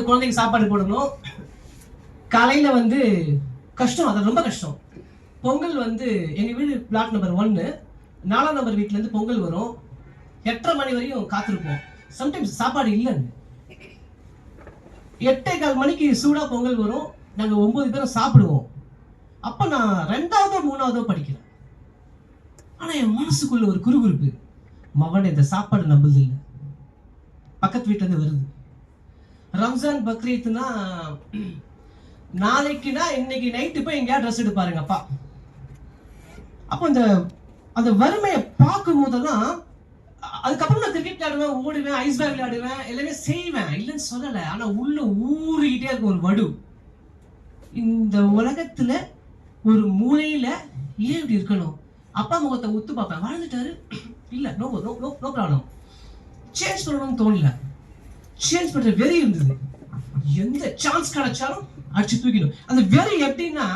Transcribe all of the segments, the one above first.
குழந்தைக்கு சாப்பாடு போடணும். காலையில் வந்து கஷ்டம், அது ரொம்ப கஷ்டம். பொங்கல் வந்து எங்கள் வீடு பிளாட் நம்பர் 1, 4ஆம் நம்பர் வீட்டிலேருந்து பொங்கல் வரும். 8:30 மணி வரையும் காத்திருப்போம். சம்டைம்ஸ் சாப்பாடு இல்லைன்னு 8:15 மணிக்கு சூடாக பொங்கல் வரும். நாங்கள் 9 பேரும் சாப்பிடுவோம். அப்போ நான் 2ஆவதோ 3ஆவதோ படிக்கிறேன். ஆனால் என் மனசுக்குள்ள ஒரு குறுகுறுப்பு, மகன் இந்த சாப்பாடு நம்புது இல்லை, பக்கத்து வீட்டிலேருந்து வருது. ரம்ஜான் பக்ரீத்னா நாளைக்குனா இன்னைக்கு நைட்டு போய் எங்கேயா ட்ரெஸ் எடுப்பாருங்க அப்பா. அப்போ அந்த வறுமையை பார்க்கும் போதெல்லாம், அதுக்கப்புறம் நான் கிரிக்கெட் விளையாடுவேன், ஓடுவேன், ஐஸ் பேக் விளையாடுவேன், எல்லாமே செய்வேன், இல்லைன்னு சொல்லலை. ஆனால் உள்ள ஊறிக்கிட்டே இருக்கும் ஒரு வடு. இந்த உலகத்துல ஒரு மூலையில ஏன் இப்படி இருக்கணும்? அப்பா முகத்தை உத்து பார்ப்பேன், வாழ்ந்துட்டாரு, இல்லை, no no no no problem. Change பண்ணணும்னு தோணல, சேஞ்ச் பண்ற வெறி இருந்தது. எந்த சான்ஸ் கிடைச்சாலும் அடிச்சு தூக்கிடும். அந்த வெறி எப்படின்னா,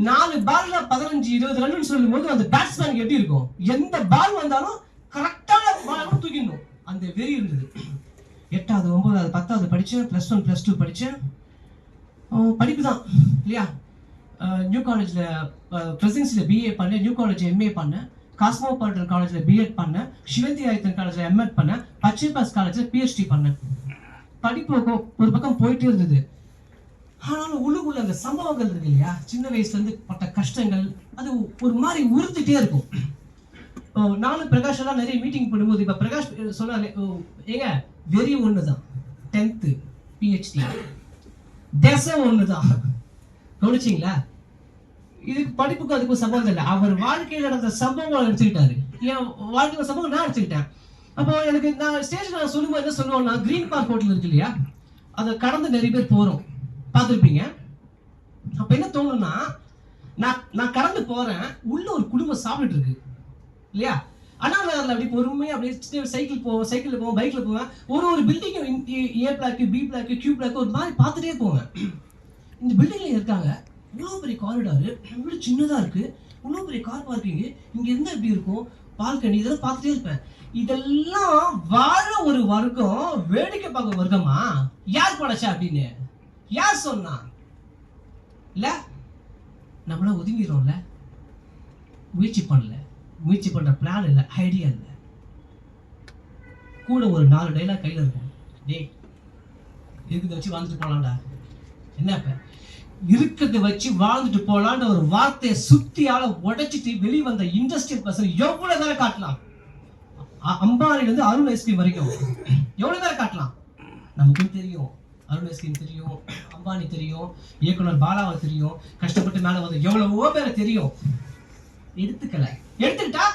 4 பால்ல 15-20 ரன் சொல்லும் போது அந்த பேட்ஸ்மேன் எப்படி இருக்கும்? எந்த பால் வந்தாலும் கரெக்டான பால் தூக்கிடணும். அந்த வெறி இருந்தது. 8வது 9வது 10வது படிச்சேன், +1 +2 படிச்சேன். படிப்பு தான் இல்லையா? நியூ காலேஜ்ல பிரசிடென்சியில் BA பண்ணேன், நியூ காலேஜ் MA பண்ணேன், காஸ்மோபாலிட்டன் காலேஜில் B.Ed பண்ணேன், சிவந்தி ஆயத்தன் காலேஜில் M.Ed பண்ணேன், பச்சைபாஸ் காலேஜில் PhD பண்ணேன். படிப்பு ஒரு பக்கம் போயிட்டே இருந்தது. ஆனாலும் உள்ளுக்குள்ள அந்த சம்பவங்கள் இருக்கு இல்லையா, சின்ன வயசுலேருந்து பட்ட கஷ்டங்கள், அது ஒரு மாதிரி உறுத்திட்டே இருக்கும். நானும் பிரகாஷ் எல்லாம் நிறைய மீட்டிங் பண்ணும்போது, இப்போ பிரகாஷ் சொன்னாரு, ஏங்க வெறி ஒன்று தான், 10th PhD தேசம் ஒன்று தான். கவனிச்சிங்களா? இதுக்கு படிப்புக்கும் அதுக்கும் சம்பந்தம் இல்லை. அவர் வாழ்க்கையில் நடந்த சம்பவங்களை எடுத்துக்கிட்டாரு, என் வாழ்க்கையில் சம்பவம் நான் எடுத்துக்கிட்டேன். அப்போ எனக்கு நான் ஸ்டேஜில் நான் சொல்லும்போது என்ன சொல்லுவோம்னா, கிரீன் பார்க் ஹோட்டல் இருக்கு இல்லையா, அதை கடந்து நிறைய பேர் போகிறோம், பார்த்துருப்பீங்க. அப்போ என்ன தோணுன்னா, நான் கடந்து போகிறேன், உள்ள ஒரு குடும்பம் சாப்பிட்டுட்டு இருக்கு இல்லையா. ஆனால் நான் அதில் அப்படி பொறுமையாக அப்படியே சைக்கிளில் போவேன், பைக்கில் போவேன். ஒரு பில்டிங்கும் A block, B block, Q block ஒரு மாதிரி பார்த்துட்டே போவேன். இந்த பில்டிங்கில் இருக்காங்க, இவ்வளோ பெரிய காரிடாரு, இவ்வளோ சின்னதாக இருக்குது, இவ்வளோ பெரிய கார் பார்க்கிங்கு, இங்கே இருந்தால் எப்படி இருக்கும், பால்கனி, இதெல்லாம் பார்த்துட்டே இருப்பேன். இதெல்லாம் வாழ ஒரு வர்க்கம், வேடிக்கை பார்க்க வர்க்கமா? யார் படைச்சா அப்படின்னு யார் சொன்னா? இல்ல, நம்மளாம் ஒதுங்கிடும்ல, முயற்சி பண்ணல, முயற்சி பண்ற பிளான் இல்லை, ஐடியா இல்லை. கூட ஒரு 4 டைலாக் கையில் இருக்கும். டேய், இருக்கிறத வச்சு வாழ்ந்துட்டு போலாம்டா. என்ன இப்ப இருக்கிறத வச்சு வாழ்ந்துட்டு போலான்னு ஒரு வார்த்தையை சுத்தியால உடைச்சிட்டு வெளிவந்த இண்டஸ்ட்ரியல் பர்சன் எவ்வளவு நேரம் காட்டலாம்? அம்பானில இருந்து அருண் ஐஸ்கிரீம் வரைக்கும் எவ்வளவு நேரம் காட்டலாம்? நமக்கு தெரியும், அருண் ஐஸ்கிரீம் தெரியும், அம்பானி தெரியும், இயக்குனர் பாலாவை தெரியும், கஷ்டப்பட்டு மேல வந்து எவ்வளவோ பேரை தெரியும். எடுத்துக்கிட்டா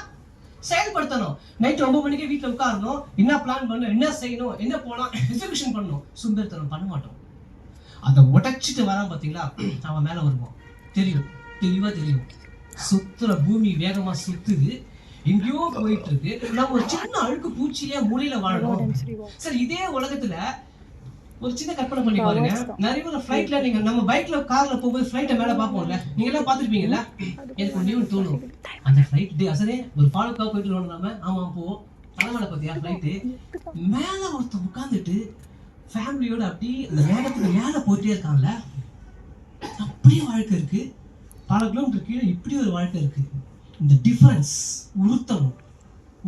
செயல்படுத்தணும். நைட் 9 மணிக்கு வீட்டில் உட்காரணும், என்ன பிளான் பண்ணணும், என்ன செய்யணும், என்ன போலாம், எக்ஸிபிஷன் பண்ணணும். சும்பேர்த்தனம் பண்ண மாட்டோம். அதை உடைச்சிட்டு வரான் பார்த்தீங்களா, அவன் மேலே வருவான். தெரியும், தெளிவாக தெரியும். சுத்துற பூமி வேகமாக சுத்துது, எங்கேயோ போயிட்டு இருக்கு. நம்ம ஒரு சின்ன அழுக்கு பூச்சியே மூலையில வாழணும். சரி, இதே உலகத்துல ஒரு சின்ன கற்பனை பண்ணி பாருங்க. நிறைய பேர் ஃபிளைட்ல, நீங்க நம்ம பைக்ல கார்ல போகும்போது ஃபிளைட்டை மேல பார்ப்போம்ல, நீங்க எல்லாம் பார்த்துருப்பீங்கல்ல. எனக்கு ஒண்ணு தோணும், அந்த ஃபிளைட் டே அசரே ஒரு பாலுக்கா போயிட்டு வரணும் நாம. ஆமா, போ தலைமலை பார்த்தியா ஃபிளைட்டு மேல ஒருத்தர் உட்காந்துட்டு ஃபேமிலியோட அப்படி அந்த வேகத்துக்கு மேல போயிட்டே இருக்காங்கல்ல. அப்படியே வாழ்க்கை இருக்கு. பல கிலோமீட்டர் கீழே இப்படி ஒரு வாழ்க்கை இருக்கு. இந்த டிஃபரன்ஸ்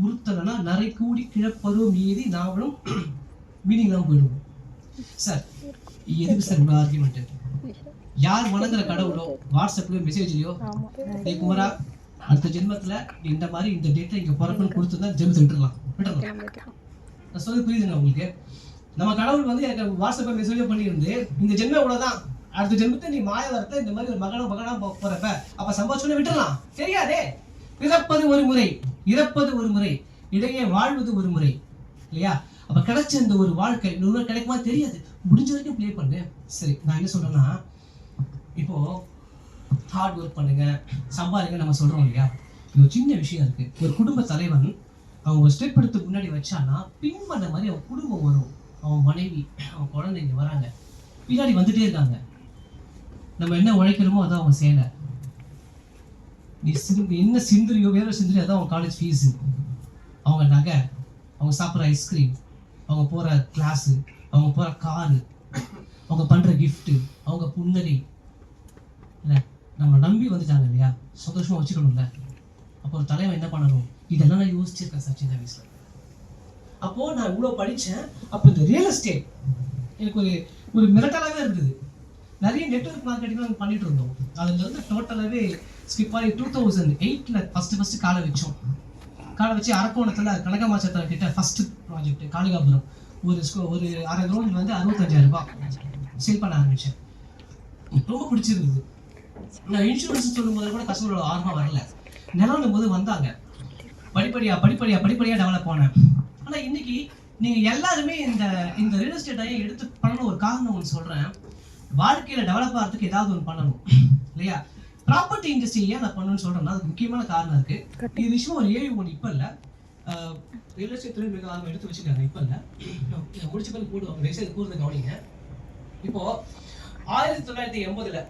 உறுத்தலைன்னா நிறை கூடி கிழப்பதும் மீறி நாமளும் மீனிங் தான் போயிடுவோம். சார், எதுக்கு சார் இவ்வளோ ஆர்கியூமெண்ட்? யார் வணங்குற கடவுளோ வாட்ஸ்அப்லயோ மெசேஜ்லையோ, டே குமரா, அடுத்த ஜென்மத்துல இந்த மாதிரி இந்த டேட்டை இங்க பிறப்புன்னு கொடுத்துருந்தா ஜென்மத்தை விட்டுடலாம். நான் சொல்லி புரியுதுங்க உங்களுக்கு? நம்ம கடவுள் வந்து எனக்கு வாட்ஸ்அப்ல மெசேஜோ பண்ணியிருந்து, இந்த ஜென்மம் இவ்வளவுதான், அடுத்த ஜென்மத்தை நீ மாய வரத்தை இந்த மாதிரி ஒரு மகனா போறப்ப அப்ப சம்பாதிச்சோன்னு விட்டுடலாம். தெரியாதே. பிறப்பது ஒரு முறை, இறப்பது ஒரு முறை, இடையே வாழ்வது ஒரு முறை இல்லையா? அப்ப கிடைச்ச இந்த ஒரு வாழ்க்கை இன்னொரு கிடைக்குமா தெரியாது. முடிஞ்ச வரைக்கும் ப்ளே பண்ணு. சரி, நான் என்ன சொல்றேன்னா, இப்போ ஹார்ட் ஒர்க் பண்ணுங்க, சம்பாதிங்க நம்ம சொல்றோம் இல்லையா? இது ஒரு சின்ன விஷயம் இருக்கு. ஒரு குடும்ப தலைவன் அவங்க ஒரு ஸ்டெப் எடுத்து முன்னாடி வச்சானா பின் பண்ண மாதிரி அவன் குடும்பம் வரும். அவன் மனைவி, அவன் குழந்தைங்க வராங்க, பின்னாடி வந்துட்டே இருக்காங்க. நம்ம என்ன உழைக்கிறோமோ அதான் அவங்க செய்யலை. நீ என்ன சிந்துரியோ வேற சிந்துரியோ அதான் அவங்க காலேஜ் ஃபீஸு, அவங்க நகை, அவங்க சாப்பிட்ற ஐஸ்கிரீம், அவங்க போகிற கிளாஸு, அவங்க போகிற காரு. அவங்க பண்ற கிஃப்ட், அவங்க புன்னகை, இல்லை நம்மளை நம்பி வந்துட்டாங்க இல்லையா, சந்தோஷமா வச்சுக்கணும்ல. அப்போ ஒரு தலைவன் என்ன பண்ணணும், இதெல்லாம் நான் யோசிச்சிருக்கேன் சார் சின்ன வயசுல. அப்போ நான் இவ்வளோ படித்தேன். அப்போ இந்த ரியல் எஸ்டேட் எனக்கு ஒரு மிரட்டலாகவே இருந்தது. நிறைய நெட்வொர்க் மார்க்கெட்டிங் நாங்கள் பண்ணிட்டு இருந்தோம். அதுல இருந்து டோட்டலாகவே ஸ்கிப் ஆகி 2008 ஃபர்ஸ்ட் காலை வச்சோம். காலை வச்சு அரக்கோணத்தில் கனகமாச்சத்திர கிட்ட ஃபர்ஸ்ட் ப்ராஜெக்ட் காளிகாபுரம். ஒரு அரை கிரவுண்ட் வந்து 65,000 ரூபாய் சேல் பண்ண ஆரம்பித்தேன். ரொம்ப பிடிச்சிருந்தது. நான் இன்சூரன்ஸ் சொல்லும் போது கூட கஸ்டமரோட ஆர்வம் வரல. நிலம் போது வந்தாங்க. படிப்படியாக டெவலப் ஆனேன். ஆனால் இன்னைக்கு நீங்கள் எல்லாருமே இந்த ரியல் எஸ்டேட்டை எடுத்து பண்ணணும். ஒரு காரணம் ஒன்று சொல்கிறேன். வாழ்க்கையில் டெவலப் ஆகிறதுக்கு ஏதாவது ஒன்று பண்ணணும் இல்லையா. ப்ராப்பர்ட்டி இண்டஸ்ட்ரி ஏன் நான் பண்ணணும்னு சொல்கிறேன்னா அதுக்கு முக்கியமான காரணம் இருக்குது. இது விஷயம் ஒரு ஏவி ஒன்று இப்போ இல்லை. ரியல் எஸ்டேட் தொழில் மிக ஆர்வம் எடுத்து வச்சுருக்காங்க. இப்போ இல்லை, முடிச்ச பிறகு போடுவாங்க. தயவுசெய்து கூறுறது கவனிங்க. இப்போது 1980